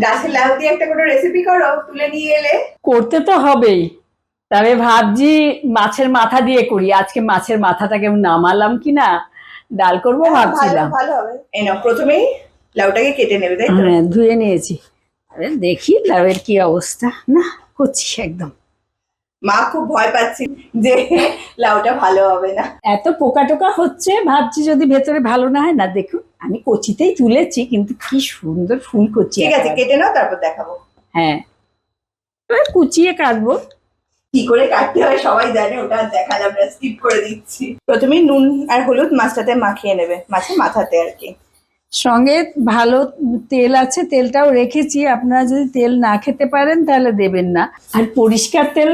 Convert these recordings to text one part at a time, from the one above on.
গাছের লাউ দিয়ে একটা কোনো রেসিপি করো, তুলে নিয়ে এলে। করতে তো হবেই, তবে ভাবছি মাছের মাথা দিয়ে করি। আজকে মাছের মাথাটাকে নামালাম কিনা, ডাল করবো ভাবছিলাম। ভালো হবে। এই নাও, প্রথমেই লাউটাকে কেটে নেবে, তাই তো? হ্যাঁ, ধুয়ে নিয়েছি। আরে দেখি লাউয়ের কি অবস্থা। না, করছি একদম। মা খুব ভয় পাচ্ছি যে লাউটা ভালো হবে না। এত পোকা টোকা হচ্ছে, ভাবছি যদি ভেতরে ভালো না হয়। না, দেখুন আমি কচিতেই তুলেছি, কিন্তু কি সুন্দর ফুল কচি। ঠিক আছে, কেটে নাও, তারপর দেখাবো। হ্যাঁ, এবার কুচিয়ে কাটবো। কি করে কাটতে হয় সবাই জানে, ওটা আর দেখালাম না, স্কিপ করে দিচ্ছি। প্রথমে নুন আর হলুদ মাছটাতে মাখিয়ে নেবে, মাছের মাথাতে আর কি। সঙ্গে ভালো তেল আছে, তেলটাও রেখেছি। আপনারা যদি তেল না খেতে পারেন তাহলে দেবেন না, আর পরিষ্কার তেল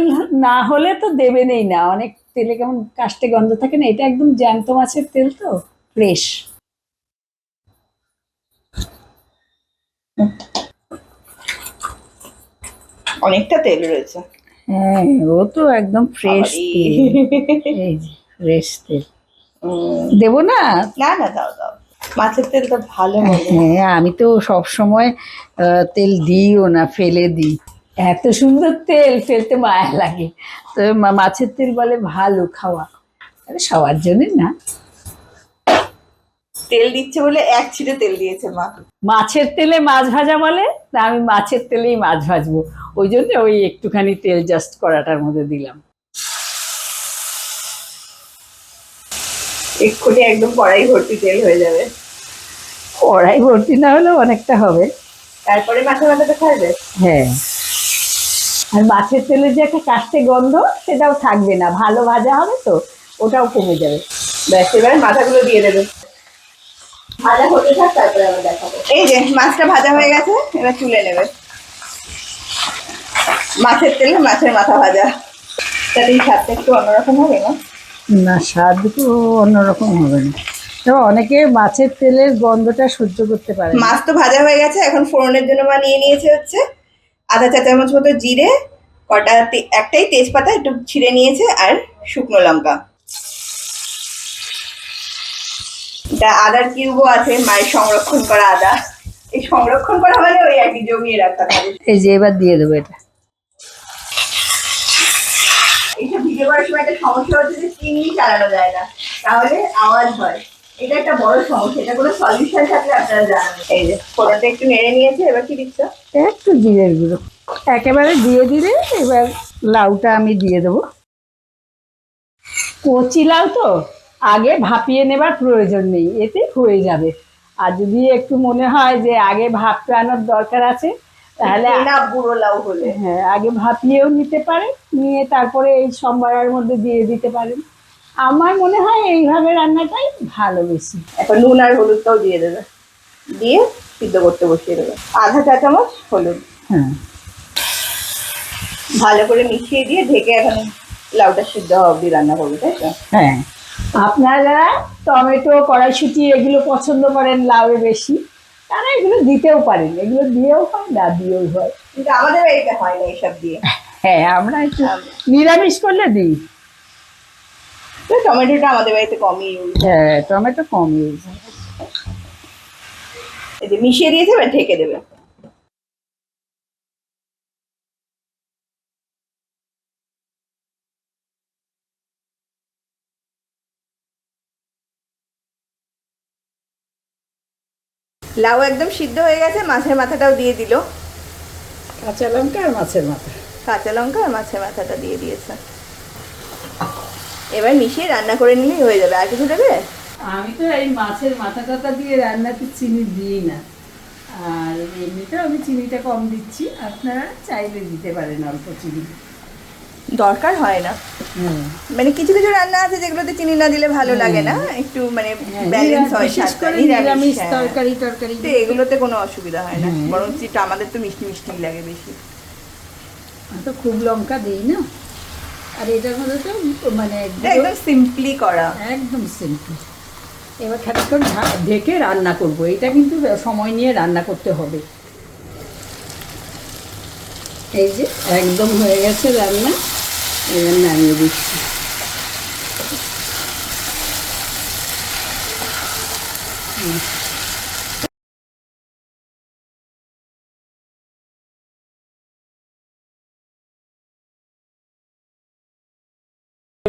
না হলে তো দেবেনই না। অনেক তেলে কেমন কাস্টে গন্ধ থাকে না, এটা একদম জ্যান্ত মাছের তেল, তো ফ্রেশ। অনেকটা তেল রয়েছে। হ্যাঁ, ও তো একদম ফ্রেশ তেল। এই যে ফ্রেশ তেল। দেবো না? না না, দাও দাও, মাছের তেলটা ভালো। হ্যাঁ, আমি তো সব সময় তেল দিইও না, ফেলে দিই। এত সুন্দর তেল ফেলতে মায়া লাগে। তো মাছের তেল বলে ভালো খাওয়া, আরে সবার জন্য না। তেল দিচ্ছে বলে এক ছিটে তেল দিয়েছে মা। মাছের তেলে মাছ ভাজা বলে, তা আমি মাছের তেলেই মাছ ভাজবো, ওই জন্য ওই একটুখানি তেল জাস্ট কড়াটার মধ্যে দিলাম। এক্ষুনি একদম কড়াই ভর্তি তেল হয়ে যাবে। কড়াই ভর্তি না হলেও অনেকটা হবে। তারপরে মাছের মাথাটা ছাড়বে। হ্যাঁ, আর মাছের তেলের যে একটা কাস্টে গন্ধ, সেটাও থাকবে না। ভালো ভাজা হবে তো, ওটাও কমে যাবে। ব্যাস, এবারে মাথাগুলো দিয়ে দেবে। ভাজা হতে থাক, তারপরে আবার দেখাবো। এই যে মাছটা ভাজা হয়ে গেছে, এবার তুলে নেবে। মাছের তেলে মাছের মাথা ভাজা, তাতে স্বাদটা একটু অন্যরকম হবে না? না, স্বাদ তো অন্যরকম হবে না। তো অনেকে মাছের তেলের গন্ধটা সহ্য করতে পারে না। মাছ তো ভাজা হয়ে গেছে, এখন ফোড়নের জন্য মা নিয়ে নিয়েছে হচ্ছে আধা চা চামচ মতো জিরে, কটা একটাই তেজপাতা একটু ছিঁড়ে নিয়েছে, আর শুকনো লঙ্কা। এটা আদার কিউবও আছে, মায়ের সংরক্ষণ করা আদা। এই সংরক্ষণ করা মানে ওই আর কি, জমিয়ে রাখা থাকে। এই যে এবার দিয়ে দেবো এটা। এইসব ভিডিও করার সময় একটা সমস্যা হচ্ছে যে চিনি চালানো যায় না, তাহলে আওয়াজ হয়। এটা একটা বড় সমস্যা, এটা কোনো সলিউশন থাকলে আপনারা জানাবেন। এই যে ফোড়নটা একটু নেড়ে নিয়েছে, এবার কি দিচ্ছ? একটু জিরের গুঁড়ো একেবারে দিয়ে দিলে, এবার লাউটা আমি দিয়ে দেবো। কচি লাউ তো আগে ভাপিয়ে নেবার প্রয়োজন নেই, এতে হয়ে যাবে। আর যদি একটু মনে হয় যে আগে ভাপানোর দরকার আছে, তাহলে না, বুড়ো লাউ হলে হ্যাঁ, আগে ভাপিয়েও নিতে পারেন, নিয়ে তারপরে এই সম্বারের মধ্যে দিয়ে দিতে পারেন। আমার মনে হয় এইভাবে রান্নাটাই ভালো বেশি। এখন নুন আর হলুদটাও দিয়ে দেবে, দিয়ে সিদ্ধ করতে বসিয়ে দেবে। আধা চা চামচ হলুদ। হ্যাঁ, ভালো করে মিশিয়ে দিয়ে ঢেকে এখন লাউটা সিদ্ধ হওয়া অবধি রান্না করবে, তাই তো? হ্যাঁ। আপনারা টমেটো, কড়াইশুঁটি এগুলো পছন্দ করেন লাউয়ে বেশি, তারা এগুলো দিতেও পারেন। এগুলো দিয়েও হয়, না দিয়েও হয়, কিন্তু আমাদের বাড়িতে হয় না এইসব দিয়ে। হ্যাঁ, আমরা একটু নিরামিষ করলে দিই। টমেটোটা আমাদের বাড়িতে কমই ইউজ। হ্যাঁ, টমেটো কম ইউজ হয়। এই যে মিশিয়ে দিয়েছে, এবার ঢেকে দেবে। লাউ একদম সিদ্ধ হয়ে গেছে, মাছের মাথাটাও দিয়ে দিল। কাঁচা লঙ্কা আর মাছের মাথা। কাঁচা লঙ্কা আর মাছের মাথাটা দিয়ে দিয়েছে। এবার মিশিয়ে রান্না করে নিলেই হয়ে যাবে। আর কিছু দেবে? আমি তো এই মাছের মাথা টাথা দিয়ে রান্নাতে চিনি দিই না, আর এমনিতেও আমি চিনিটা কম দিচ্ছি। আপনারা চাইলে দিতে পারেন অল্প চিনি, দরকার হয় না। মানে কিছু কিছু রান্না আছে যেগুলোতে চিনি না দিলে ভালো লাগে না, একটু মানে ব্যালেন্স হয়। বিশেষ করে নিরামিষ তরকারি টরকারিতে এগুলোতে কোনো অসুবিধা হয় না, বরং আমাদের তো মিষ্টি মিষ্টি লাগে বেশি। তো খুব লঙ্কা দিই না। আর এটার মধ্যে তো মানে একদম সিম্পলি করা, একদম সিম্পল। এবার খানিকক্ষণ ঢেকে রান্না করব। এটা কিন্তু সময় নিয়ে রান্না করতে হবে। এই যে একদম হয়ে গেছে রান্না, এবার নামিয়ে দিচ্ছি।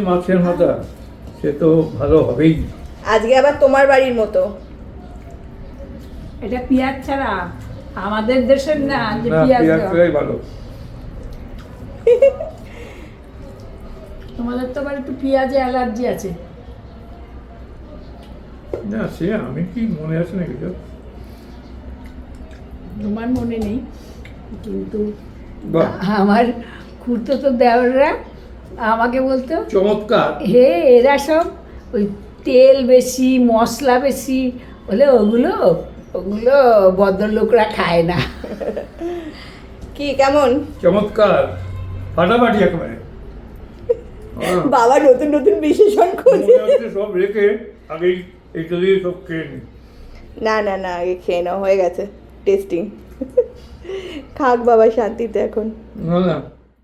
মাছের মাথা সে তো ভালো হবেই। আজকে আবার তোমার বাড়ির মতো। এটা পেঁয়াজ ছাড়া আমাদের দেশের না যে না, পেঁয়াজ পেঁয়াজ দেওয়া। ছাড়াই ভালো। তোমাদের তো আবার একটু পেঁয়াজে অ্যালার্জি আছে। না সে আমি কি মনে আছে নাকি তো? তোমার মনে নেই, কিন্তু বাহ, আমার খুড়তো দেওররা আমাকে বলতো, চমৎকার। হে এরা সব ওই তেল বেশি মশলা বেশি বলে ওগুলো ওগুলো ভদ্রলোকরা খায় না। কি কেমন? চমৎকার, ফাটাফাটি একেবারে। বাবা নতুন নতুন বিশেষণ খুঁজে। মনে হচ্ছে সব রেখে আগেই এইটা দিয়ে সব খেয়ে নি। না না না, আগে খেয়ে নাও, হয়ে গেছে টেস্টিং। খাক বাবা শান্তিতে এখন। না না